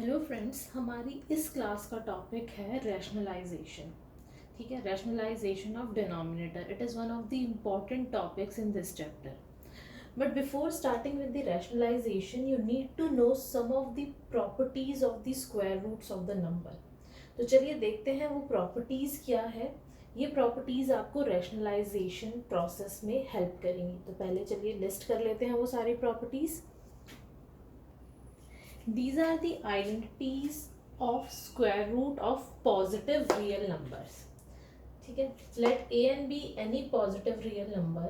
Hello friends, हमारी इस class का टॉपिक है रैशनलाइजेशन। ठीक है, rationalisation of denominator. It is one of the important topics in this chapter. But before starting with the rationalisation you need to know some of the properties of the square roots of the number. तो चलिए देखते हैं वो properties क्या है। ये properties आपको rationalisation process में हेल्प करेंगी। तो पहले चलिए लिस्ट कर लेते हैं वो सारी properties. These are the identities of square root of positive real numbers. ठीक है, let a and b any positive real number,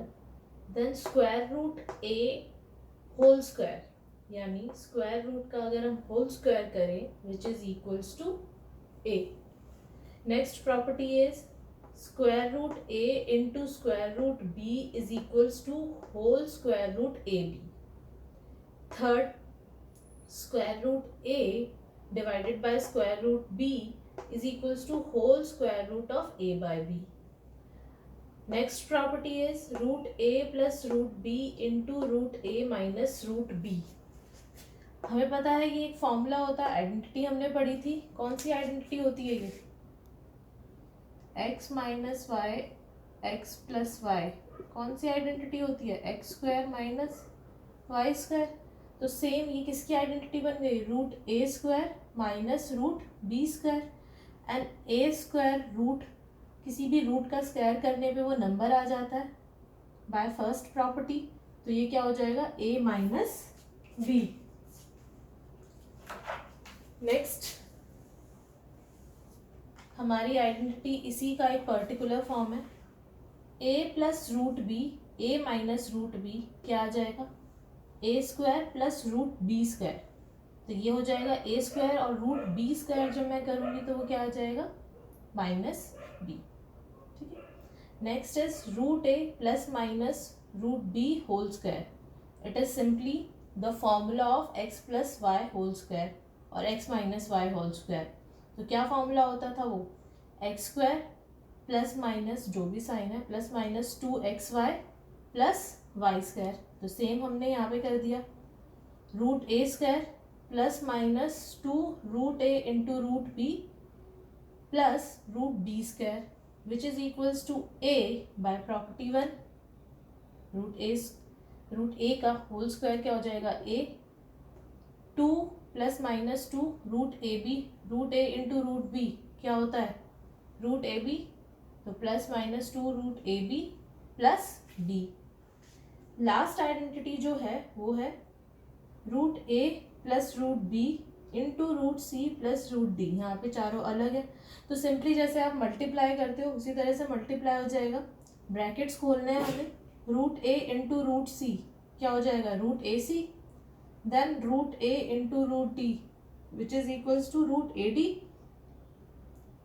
then square root a whole square, यानी square root का अगर हम whole square करें which is equals to a. Next property is square root a into square root b is equals to whole square root ab. Third, square root a divided by square root b is equals to whole square root of a by b. Next property is root a plus root b into root a minus root b. हमें पता है कि एक formula होता है, identity हमने पढ़ी थी। कौन सी आइडेंटिटी होती है ये? x minus y x plus y. कौन सी आइडेंटिटी होती है? X square minus y square. तो सेम ये किसकी आइडेंटिटी बन गई? Root A square minus root B square. And A square root किसी भी रूट का स्क्वायर करने पे वो नंबर आ जाता है बाय फर्स्ट प्रॉपर्टी। तो ये क्या हो जाएगा? A minus B. नेक्स्ट, हमारी आइडेंटिटी इसी का एक पर्टिकुलर फॉर्म है। A plus root B, A minus root B क्या आ जाएगा? A square plus root B square. तो ये हो जाएगा ए स्क्वायर और रूट बी स्क्वायर जब मैं करूँगी तो वो क्या आ जाएगा? Minus B. ठीक है। Next is root A plus minus root B whole square. It is simply the formula of X plus Y whole square और X minus Y whole square. तो क्या फॉर्मूला होता था वो? एक्स स्क्वायर प्लस माइनस जो भी sign है plus minus 2xy plus Y square. तो सेम हमने यहाँ पे कर दिया। Root A square plus minus 2 root A into root B plus root B square which is equals to A by property 1। Root A का whole square क्या हो जाएगा? A. 2 plus minus 2 root A B, root A into root B क्या होता है? Root A B. तो plus minus 2 root A B plus B. Last identity जो है वो है root A plus root B into root C plus root D. यहाँ पे चारों अलग है तो सिंपली जैसे आप मल्टीप्लाई करते हो उसी तरह से मल्टीप्लाई हो जाएगा। ब्रैकेट्स खोलने हैं हमें। Root A into root C क्या हो जाएगा? Root A C. Then root A into root D which is equals to root A D.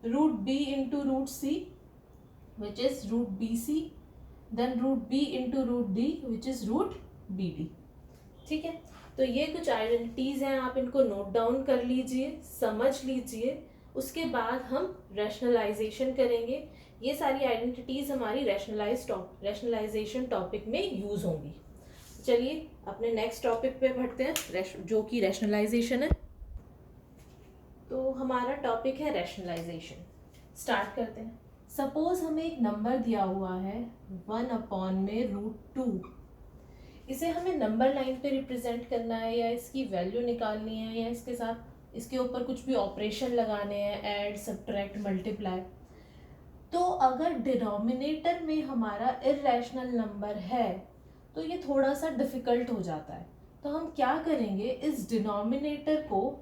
Root B into root C which is root B C. Then root B into root D which is root B D. ठीक है, तो ये कुछ identities हैं, आप इनको note down कर लीजिए, समझ लीजिए। उसके बाद हम रैशनलाइजेशन करेंगे। ये सारी आइडेंटिटीज हमारी रैशनलाइजेशन टॉपिक में यूज होंगी। चलिए अपने नेक्स्ट टॉपिक पे बढ़ते हैं जो कि रैशनलाइजेशन है। तो हमारा टॉपिक है रैशनलाइजेशन। स्टार्ट करते हैं। सपोज हमें एक नंबर दिया हुआ है 1/√2। इसे हमें नंबर लाइन पे रिप्रेजेंट करना है या इसकी वैल्यू निकालनी है या इसके साथ इसके ऊपर कुछ भी ऑपरेशन लगाने हैं, ऐड सब्ट्रैक्ट मल्टीप्लाई। तो अगर डिनोमिनेटर में हमारा इर्रेशनल नंबर है तो ये थोड़ा सा डिफिकल्ट हो जाता है। तो हम क्या करेंगे, इस डिनोमिनेटर को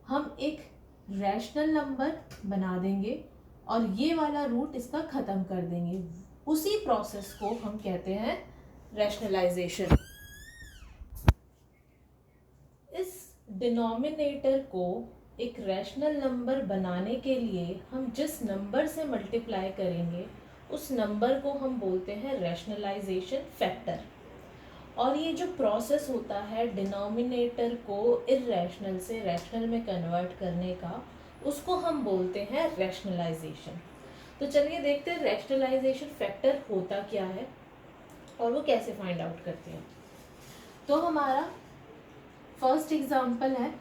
हम एक रैशनल नंबर बना देंगे और ये वाला रूट इसका ख़त्म कर देंगे। उसी प्रोसेस को हम कहते हैं रैशनलाइजेशन। इस डिनोमिनेटर को एक रैशनल नंबर बनाने के लिए हम जिस नंबर से मल्टीप्लाई करेंगे उस नंबर को हम बोलते हैं रैशनलाइजेशन फैक्टर। और ये जो प्रोसेस होता है डिनोमिनेटर को इर्रेशनल से रैशनल में कन्वर्ट करने का, उसको हम बोलते हैं रैशनलाइजेशन। तो चलिए देखते हैं रैशनलाइजेशन फैक्टर होता क्या है और वो कैसे फाइंड आउट करते हैं। तो हमारा फर्स्ट एग्जांपल है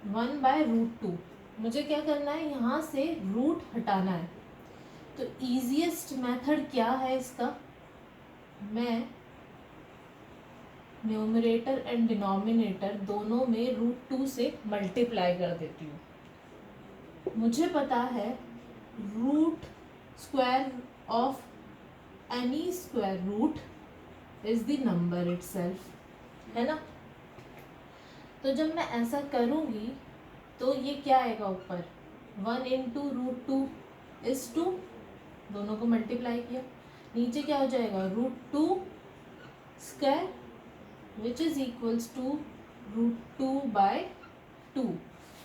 1/√2। मुझे क्या करना है, यहाँ से रूट हटाना है। तो ईजीएस्ट मेथड क्या है इसका, मैं न्यूमरेटर एंड डिनोमिनेटर दोनों में √2 से मल्टीप्लाई कर देती हूँ। मुझे पता है root square of any square root is the number itself, है ना। तो जब मैं ऐसा करूँगी तो ये क्या आएगा ऊपर, 1 इंटू √2 इज 2, दोनों को मल्टीप्लाई किया। नीचे क्या हो जाएगा, √2 square which is equals to √2/2।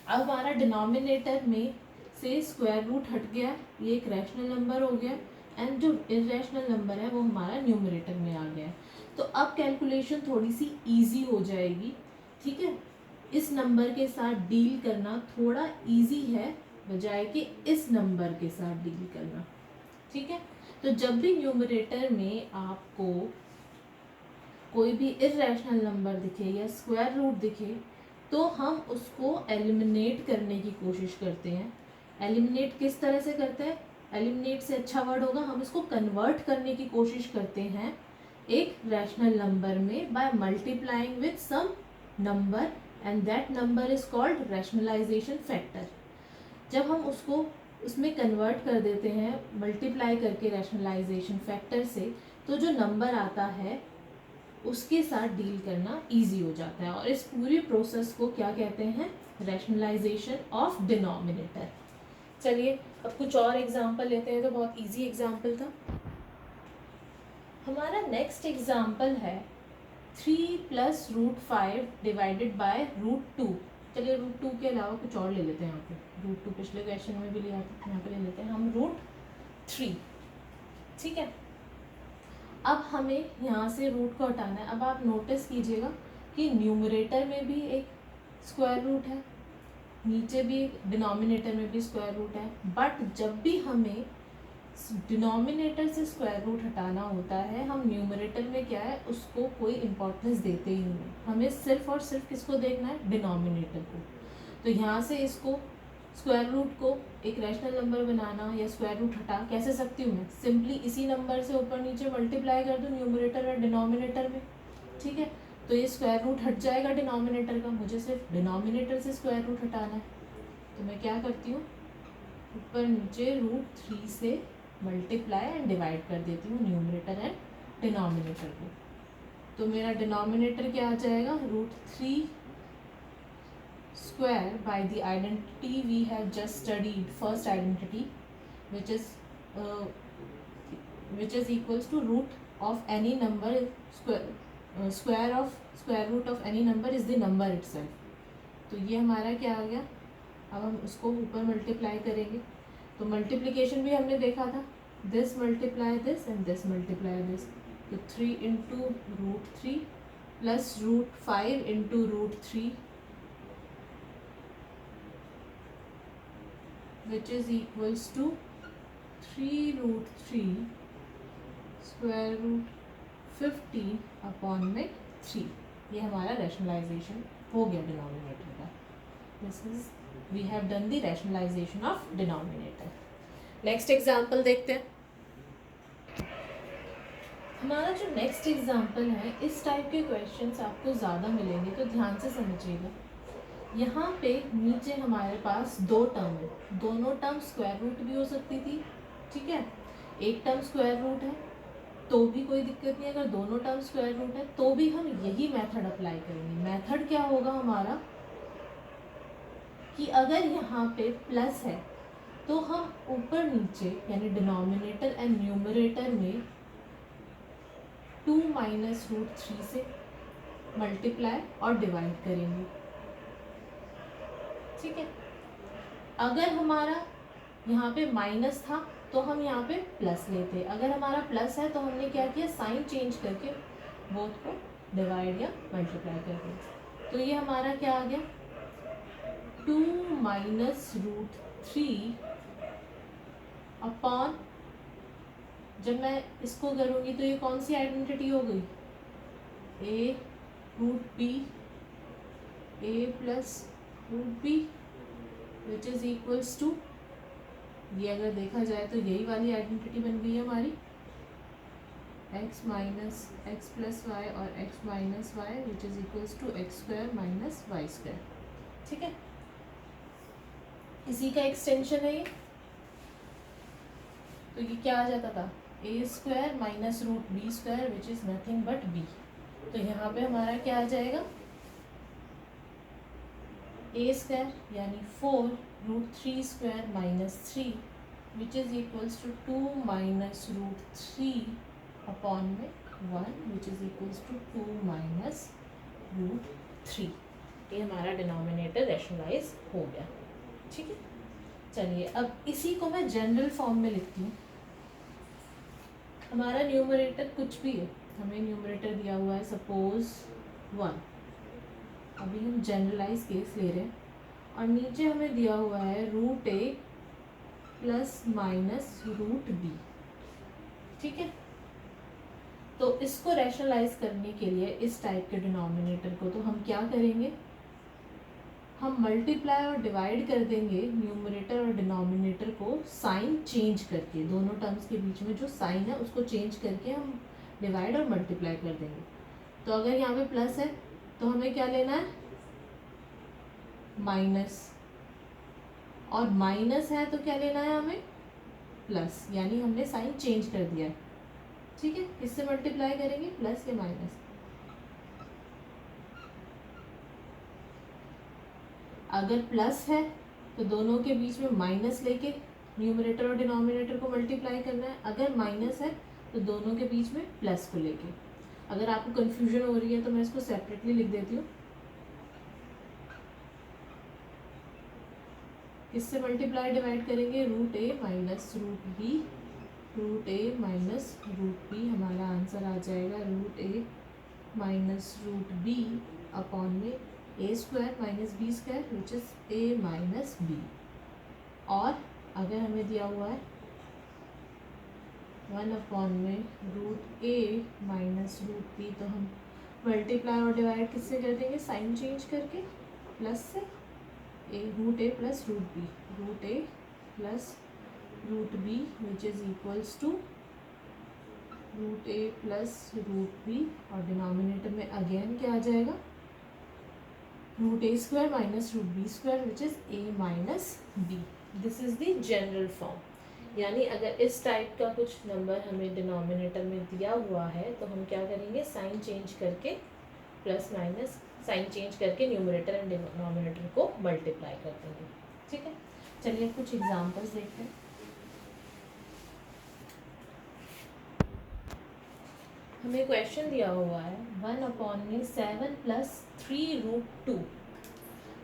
अब हमारा डिनोमिनेटर में से स्क्वायर रूट हट गया, ये एक रैशनल नंबर हो गया, एंड जो इरेशनल नंबर है वो हमारा न्यूमरेटर में आ गया है। तो अब कैलकुलेशन थोड़ी सी इजी हो जाएगी, ठीक है। इस नंबर के साथ डील करना थोड़ा इजी है बजाय कि इस नंबर के साथ डील करना, ठीक है। तो जब भी न्यूमरेटर में आपको कोई भी इरेशनल नंबर दिखे या स्क्वायर रूट दिखे तो हम उसको एलिमिनेट करने की कोशिश करते हैं। एलिमिनेट किस तरह से करते हैं, एलिमिनेट से अच्छा वर्ड होगा, हम इसको कन्वर्ट करने की कोशिश करते हैं एक रैशनल नंबर में by multiplying with some number, and that number is called rationalisation factor. जब हम उसको उसमें कन्वर्ट कर देते हैं मल्टीप्लाई करके रैशनलाइजेशन फैक्टर से, तो जो नंबर आता है उसके साथ डील करना इजी हो जाता है, और इस पूरी प्रोसेस को क्या कहते हैं, रैशनलाइजेशन ऑफ डिनोमिनेटर। चलिए अब कुछ और एग्जांपल लेते हैं, तो बहुत इजी एग्जांपल था। हमारा नेक्स्ट एग्जांपल है 3 + √5 डिवाइडेड बाय √2। चलिए √2 के अलावा कुछ और ले लेते हैं, यहाँ पे √2 पिछले क्वेश्चन में भी लिया था, यहाँ पे ले लेते हैं हम √3, ठीक है। अब हमें यहाँ से रूट को हटाना है। अब आप नोटिस कीजिएगा कि न्यूमरेटर में भी एक स्क्वायर रूट है, नीचे भी डिनोमिनेटर में भी स्क्वायर रूट है, बट जब भी हमें डिनोमिनेटर से स्क्वायर रूट हटाना होता है, हम न्यूमरेटर में क्या है उसको कोई इम्पोर्टेंस देते ही नहीं, हमें सिर्फ और सिर्फ किसको देखना है, डिनोमिनेटर को। तो यहाँ से इसको स्क्वायर रूट को एक रैशनल नंबर बनाना या स्क्वायर रूट हटा कैसे सकती हूँ मैं, सिंपली इसी नंबर से ऊपर नीचे मल्टीप्लाई कर दूँ न्यूमरेटर और डिनोमिनेटर में, ठीक है। तो ये स्क्वायर रूट हट जाएगा डिनोमिनेटर का, मुझे सिर्फ डिनोमिनेटर से स्क्वायर रूट हटाना है। तो मैं क्या करती हूँ, ऊपर नीचे √3 से मल्टीप्लाई एंड डिवाइड कर देती हूँ न्यूमरेटर एंड डिनोमिनेटर को। तो मेरा डिनोमिनेटर क्या आ जाएगा, √3 square by the identity we have just studied, first identity, which is equals to root of any number, square of square root of any number is the number itself। तो ये हमारा क्या आ गया, अब हम उसको ऊपर मल्टीप्लाई करेंगे। तो मल्टीप्लिकेशन भी हमने देखा था, this multiply this and this multiply this, तो 3 into √3 plus √5 into √3 which is equals to 3√3 square root 15 upon में 3। ये हमारा रैशनलाइजेशन हो गया डिनोमिनेटर का। This is we have done the rationalisation of denominator. Next example देखते हैं। हमारा जो नेक्स्ट एग्जांपल है, इस टाइप के क्वेश्चंस आपको ज़्यादा मिलेंगे, तो ध्यान से समझिएगा। यहाँ पे नीचे हमारे पास दो टर्म है, दोनों टर्म स्क्वायर रूट भी हो सकती थी, ठीक है। एक टर्म स्क्वायर रूट है तो भी कोई दिक्कत नहीं, अगर दोनों टर्म स्क्वायर रूट है तो भी हम यही मेथड अप्लाई करेंगे। मेथड क्या होगा हमारा कि अगर यहाँ पे प्लस है तो हम ऊपर नीचे यानी डिनोमिनेटर एंड न्यूमरेटर में 2 - √3 से मल्टीप्लाई और डिवाइड करेंगे, ठीक है। अगर हमारा यहाँ पे माइनस था तो हम यहाँ पे प्लस लेते, अगर हमारा प्लस है तो हमने क्या किया, साइन चेंज करके बोथ को डिवाइड या मल्टीप्लाई कर दिया। तो ये हमारा क्या आ गया, 2 - √3 अपॉन, जब मैं इसको करूँगी तो ये कौन सी आइडेंटिटी हो गई, a √b a + root B which is equals to, ये अगर देखा जाए तो यही वाली आइडेंटिटी बन गई है हमारी, x minus x plus y और x minus y which is equals to x square minus y square. ठीक है, इसी का एक्सटेंशन है ये। तो ये क्या आ जाता था, A square minus root B square which is nothing but B. तो यहाँ पे हमारा क्या आ जाएगा, ए स्क्वायर यानी 4 root 3 square minus 3 which is equals to 2 minus root 3 upon में 1 which is equals to 2 minus root 3। ये हमारा डिनोमिनेटर रैशनलाइज हो गया। ठीक है, चलिए अब इसी को मैं जनरल फॉर्म में लिखती हूँ। हमारा न्यूमरेटर कुछ भी है, हमें न्यूमरेटर दिया हुआ है सपोज 1, अभी हम जनरलाइज केस ले रहे हैं, और नीचे हमें दिया हुआ है root A plus minus root B. ठीक है, तो इसको रैशनलाइज करने के लिए इस टाइप के डिनोमिनेटर को तो हम क्या करेंगे, हम मल्टीप्लाई और डिवाइड कर देंगे न्यूमरेटर और डिनोमिनेटर को साइन चेंज करके, दोनों टर्म्स के बीच में जो साइन है उसको चेंज करके हम डिवाइड और मल्टीप्लाई कर देंगे। तो अगर यहाँ पे प्लस है तो हमें क्या लेना है, माइनस, और माइनस है तो क्या लेना है हमें, प्लस, यानी हमने साइन चेंज कर दिया है। ठीक है, किससे मल्टीप्लाई करेंगे, प्लस या माइनस। अगर प्लस है तो दोनों के बीच में माइनस लेके न्यूमरेटर और डिनोमिनेटर को मल्टीप्लाई करना है, अगर माइनस है तो दोनों के बीच में प्लस को लेके। अगर आपको कंफ्यूजन हो रही है तो मैं इसको सेपरेटली लिख देती हूँ। इससे मल्टीप्लाई डिवाइड करेंगे, root A minus root B, root A minus root B, हमारा आंसर आ जाएगा root A minus root B upon में A square minus B square which is A minus B. और अगर हमें दिया हुआ है 1 अपॉन में root A minus root B, तो हम मल्टीप्लाई और डिवाइड किससे कर देंगे, साइन चेंज करके, प्लस से, A root A plus root B, root A plus root B which is equals to root A plus root B, और डिनोमिनेटर में अगेन क्या आ जाएगा, root A square minus root B square which is A minus B. This is the general form. यानी अगर इस type का कुछ नंबर हमें डिनोमिनेटर में दिया हुआ है तो हम क्या करेंगे, साइन चेंज करके, प्लस माइनस साइन चेंज करके न्यूमरेटर एंड डिनोमिनेटर को मल्टीप्लाई कर देंगे। ठीक है, चलिए कुछ एग्जांपल्स देखते हैं। हमें क्वेश्चन दिया हुआ है 1 अपॉन में 7 प्लस 3 रूट 2,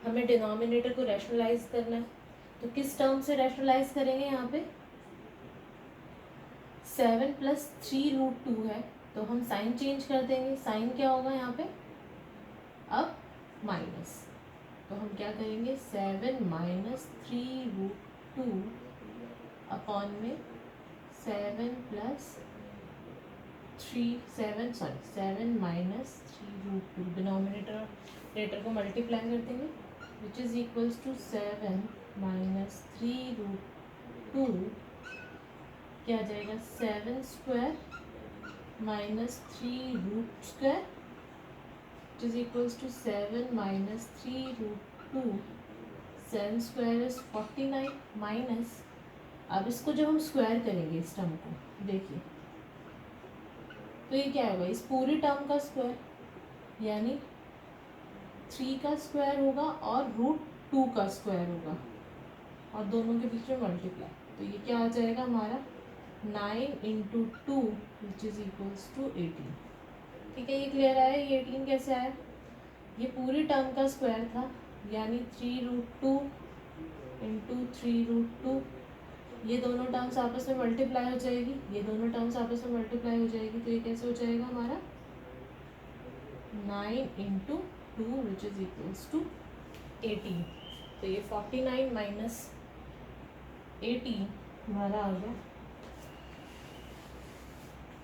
हमें डिनोमिनेटर को रैशनलाइज करना है। तो किस टर्म से रैशनलाइज करेंगे, यहाँ पे 7 प्लस 3 रूट 2 है तो हम साइन चेंज कर देंगे, साइन क्या होगा यहाँ पे अब माइनस, तो हम क्या करेंगे 7 माइनस 3 रूट 2 अपॉन में 7 प्लस 7 माइनस 3 रूट 2, डिनोमिनेटर को मल्टीप्लाई कर देंगे which is equals to 7 minus 3 root 2, क्या आ जाएगा 7 square minus 3 root square which is equals to 7 minus 3 root 2, 7 square is 49 minus, अब इसको जब हम स्क्वायर करेंगे इस टर्म को, देखिए तो ये क्या होगा, इस पूरी टर्म का स्क्वायर, यानी 3 का स्क्वायर होगा और रूट 2 का स्क्वायर होगा, और दोनों के बीच में मल्टीप्लाई, तो ये क्या आ जाएगा हमारा 9 into 2 which is equals to 18। ठीक है, ये क्लियर आया, ये 18 कैसे आया, ये पूरी टर्म का स्क्वायर था, यानी 3 रूट 2 इंटू 3 रूट 2, ये दोनों टर्म्स आपस में मल्टीप्लाई हो जाएगी, ये दोनों टर्म्स आपस में मल्टीप्लाई हो जाएगी, तो ये कैसे हो जाएगा हमारा 9 into 2 which is equals to 18। तो ये 49 माइनस 18 हमारा आ गया,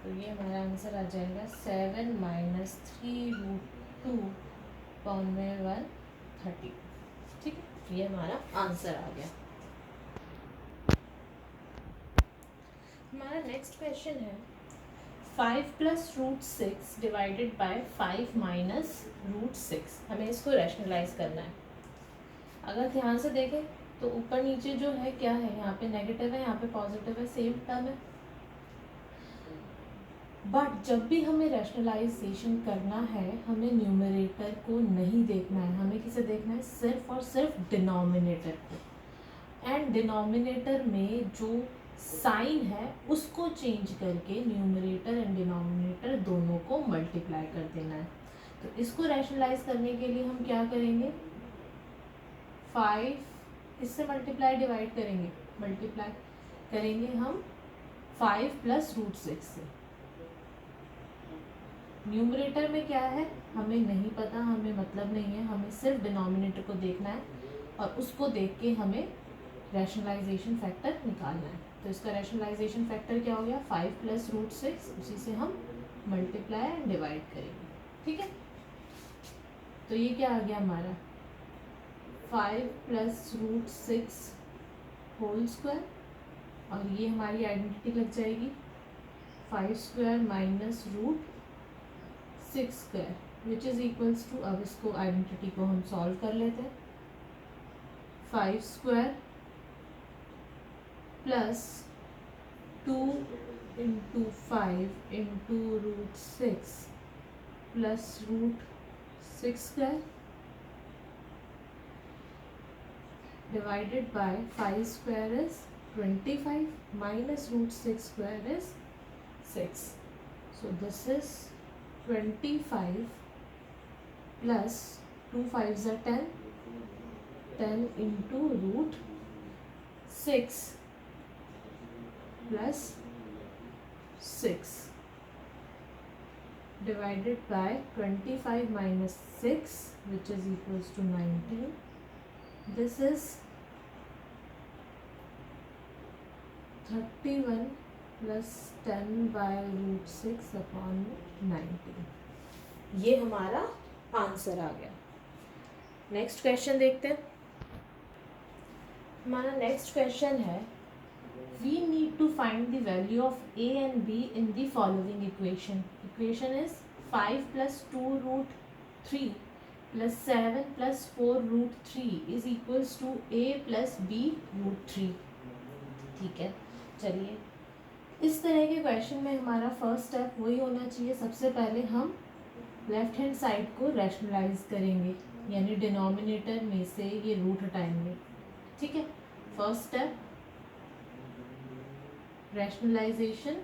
तो ये हमारा आंसर आ जाएगा 7 माइनस 3 रूट 2 अपॉन में 130। ठीक है। ये हमारा आंसर आ गया। हमारा नेक्स्ट क्वेश्चन है 5 plus root 6 divided by 5 minus root 6। हमें इसको रैशनलाइज करना है। अगर ध्यान से देखें तो ऊपर नीचे जो है क्या है, यहाँ पे नेगेटिव है, यहाँ पे पॉजिटिव है, सेम टर्म है। बट जब भी हमें रैशनलाइजेशन करना है, हमें न्यूमरेटर को नहीं देखना है, हमें किसे देखना है, सिर्फ और सिर्फ डिनोमिनेटर को। एंड डिनोमिनेटर में जो साइन है उसको चेंज करके न्यूमरेटर एंड डिनोमिनेटर दोनों को मल्टीप्लाई कर देना है। तो इसको रैशनलाइज करने के लिए हम क्या करेंगे, 5 इससे मल्टीप्लाई डिवाइड करेंगे, मल्टीप्लाई करेंगे हम 5 प्लस रूट 6 से। न्यूमरेटर में क्या है हमें नहीं पता, हमें मतलब नहीं है, हमें सिर्फ डिनोमिनेटर को देखना है और उसको देख के हमें रैशनलाइजेशन फैक्टर निकालना है। तो इसका रैशनलाइजेशन फैक्टर क्या हो गया, 5 प्लस रूट 6, उसी से हम मल्टीप्लाई एंड डिवाइड करेंगे। ठीक है, तो ये क्या आ गया हमारा 5 प्लस रूट 6 होल स्क्वायर, और ये हमारी आइडेंटिटी लग जाएगी 5 square minus root 6 square which is equals to, अब इसको आइडेंटिटी को हम सॉल्व कर लेते हैं। 5 square plus 2 into 5 into root 6 plus root 6 square divided by 5 square is 25 minus root 6 square is 6. So this is 25 plus 2 5s are 10, 10 into root 6 plus 6 divided by 25 minus 6 which is equals to 19. This is 31 plus 10 by root 6 upon 19। ये हमारा answer आ गया। Next question देखते हैं। हमारा next question है we need to find the value of A and B in the following equation. Equation is 5 plus 2 root 3 plus 7 plus 4 root 3 is equals to A plus B root 3। ठीक है, चलिए इस तरह के क्वेश्चन में हमारा first step वही होना चाहिए, सबसे पहले हम लेफ्ट हैंड साइड को रैशनलाइज करेंगे, यानी डिनोमिनेटर में से ये रूट हटाएंगे। ठीक है, first step rationalisation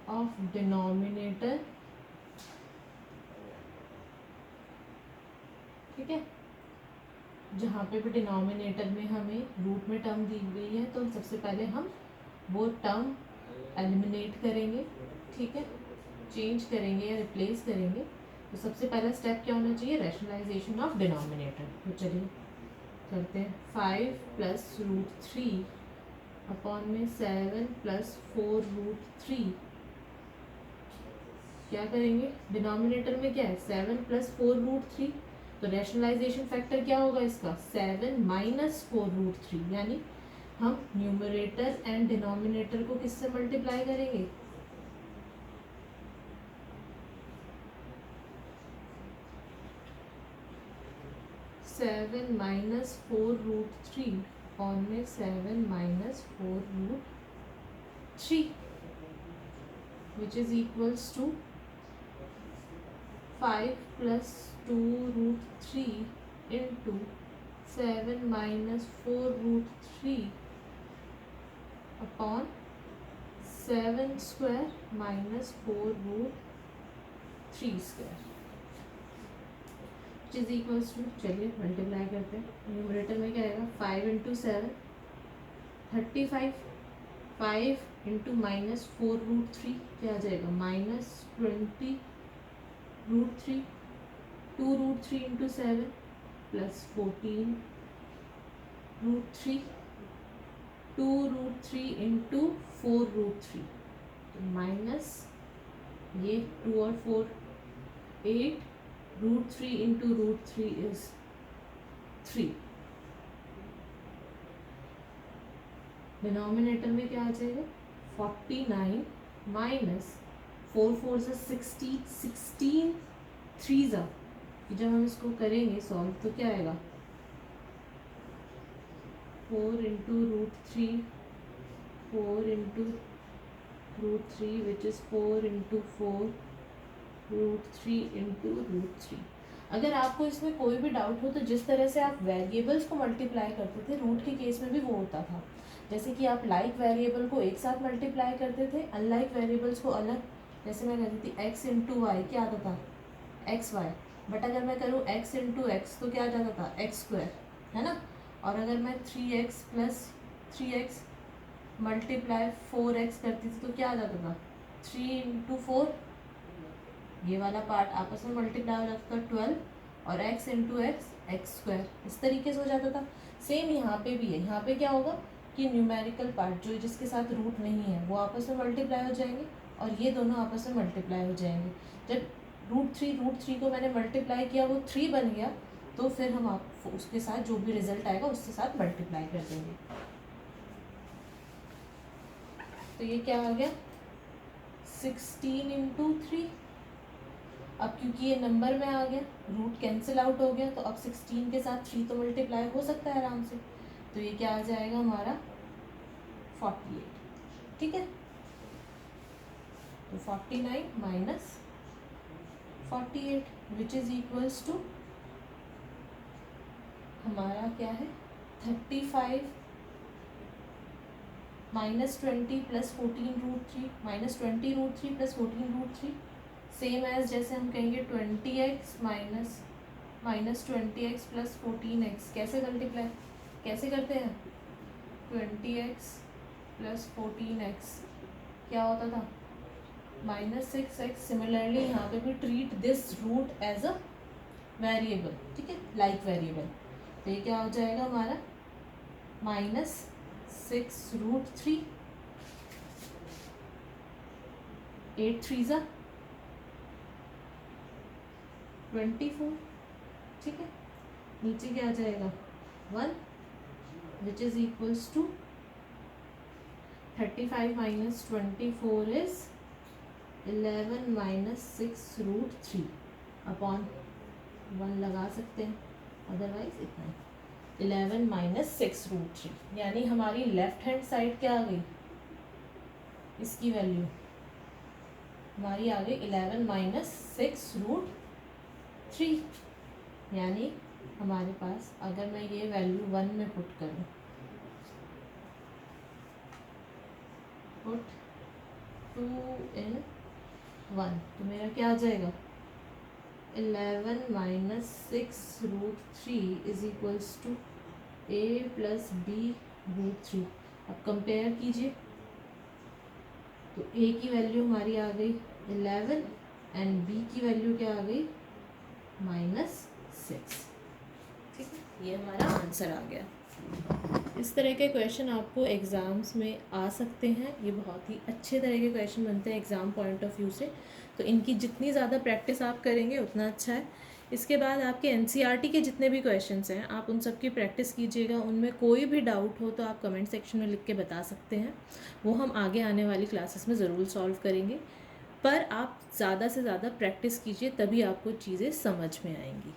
of denominator. ठीक है, जहाँ पे भी डिनोमिनेटर में हमें रूट में टर्म दी गई है तो सबसे पहले हम वो टर्म एलिमिनेट करेंगे। ठीक है, चेंज करेंगे या रिप्लेस करेंगे। तो सबसे पहला स्टेप क्या होना चाहिए, रैशनलाइजेशन ऑफ डिनोमिनेटर। तो चलिए करते हैं। 5 प्लस रूट 3 अपॉन में 7 प्लस 4 रूट 3। क्या करेंगे, डिनोमिनेटर में क्या है 7 प्लस 4 रूट 3, तो रैशनलाइजेशन फैक्टर क्या होगा इसका 7 माइनस 4 रूट 3, यानी हम न्यूमरेटर एंड डिनोमिनेटर को किससे मल्टीप्लाई करेंगे, 7 माइनस 4 रूट 3 और में 7 minus 4 root 3 which is equals to 5 plus 2 root 3 into 7 minus 4 root 3 upon 7 square minus 4 root 3 square which is equals to, चलिए मल्टीप्लाई करते हैं। न्यूमरेटर में क्या आएगा 5 इंटू 7 35, 5 इंटू माइनस 4 रूट 3 क्या आ जाएगा minus 20 root 3, 2 root 3 into 7 plus 14 root 3, 2 root 3 into 4 root 3, तो माइनस ये 2 और 4 8, √3 इंटू √3 इज 3। डिनोमिनेटर में क्या आ जाएगा 49 माइनस 4 4 से 16 16 3 ज़ा। जब हम इसको करेंगे सॉल्व तो क्या आएगा 4 into √3 4 into √3 which is 4 into 4 √3 into √3। अगर आपको इसमें कोई भी डाउट हो तो जिस तरह से आप वेरिएबल्स को मल्टीप्लाई करते थे रूट के केस में भी वो होता था। जैसे कि आप लाइक वेरिएबल को एक साथ मल्टीप्लाई करते थे, अनलाइक वेरिएबल्स को अलग। जैसे मैं कहती थी x इंटू वाई क्या आता था एक्स वाई, बट अगर मैं करूँ x इंटू एक्स तो क्या आ जाता था x², है ना। और अगर मैं 3x plus 3x multiply 4x करती थी तो क्या आ जाता था 3 इंटू 4, ये वाला पार्ट आपस में मल्टीप्लाई हो जाता था 12 और x इंटू एक्स x², इस तरीके से हो जाता था। सेम यहाँ पे भी है, यहाँ पे क्या होगा कि न्यूमेरिकल पार्ट जो जिसके साथ रूट नहीं है वो आपस में मल्टीप्लाई हो जाएंगे और ये दोनों आपस में मल्टीप्लाई हो जाएंगे। जब √3 को मैंने मल्टीप्लाई किया वो 3 बन गया तो फिर हम आप उसके साथ जो भी रिजल्ट आएगा उसके साथ मल्टीप्लाई कर देंगे। तो ये क्या आ गया 16 इंटू 3। अब क्योंकि ये नंबर में आ गया रूट कैंसिल आउट हो गया तो अब 16 के साथ 3 तो मल्टीप्लाई हो सकता है आराम से, तो ये क्या आ जाएगा हमारा 48। ठीक है, तो 49 minus 48 which is equals to हमारा क्या है 35 minus 20 plus 14 √3 minus 20 √3 plus 14 √3 same as जैसे हम कहेंगे 20x minus 20x plus 14x कैसे मल्टीप्लाई कैसे करते हैं 20x प्लस 14x क्या होता था -6x। सिमिलरली यहाँ पे भी treat this root as a variable, ठीक है, लाइक वेरिएबल। तो ये क्या हो जाएगा हमारा -6 √3 8 3 ज़ा 24, ठीक है। नीचे क्या आ जाएगा 1 which is equals to 35 minus 24 is 11 minus 6 √3 upon 1 लगा सकते हैं, अदरवाइज इतना ही 11 माइनस 6 √3 यानी हमारी लेफ्ट हैंड साइड क्या आ गई इसकी वैल्यू हमारी आ गई 11 माइनस 6 √3 यानी हमारे पास अगर मैं ये वैल्यू 1 में पुट करूँ पुट 2 in 1 तो मेरा क्या आ जाएगा 11 minus 6 √3 is equals to a plus b √3। अब कंपेयर कीजिए तो a की वैल्यू हमारी आ गई 11 एंड b की वैल्यू क्या आ गई -6। ठीक है, ये हमारा आंसर आ गया। इस तरह के क्वेश्चन आपको एग्ज़ाम्स में आ सकते हैं, ये बहुत ही अच्छे तरह के क्वेश्चन बनते हैं एग्ज़ाम पॉइंट ऑफ व्यू से, तो इनकी जितनी ज़्यादा प्रैक्टिस आप करेंगे उतना अच्छा है। इसके बाद आपके एनसीईआरटी के जितने भी क्वेश्चंस हैं आप उन सब की प्रैक्टिस कीजिएगा, उनमें कोई भी डाउट हो तो आप कमेंट सेक्शन में लिख के बता सकते हैं, वो हम आगे आने वाली क्लासेस में ज़रूर सॉल्व करेंगे। पर आप ज़्यादा से ज़्यादा प्रैक्टिस कीजिए तभी आपको चीज़ें समझ में आएंगी।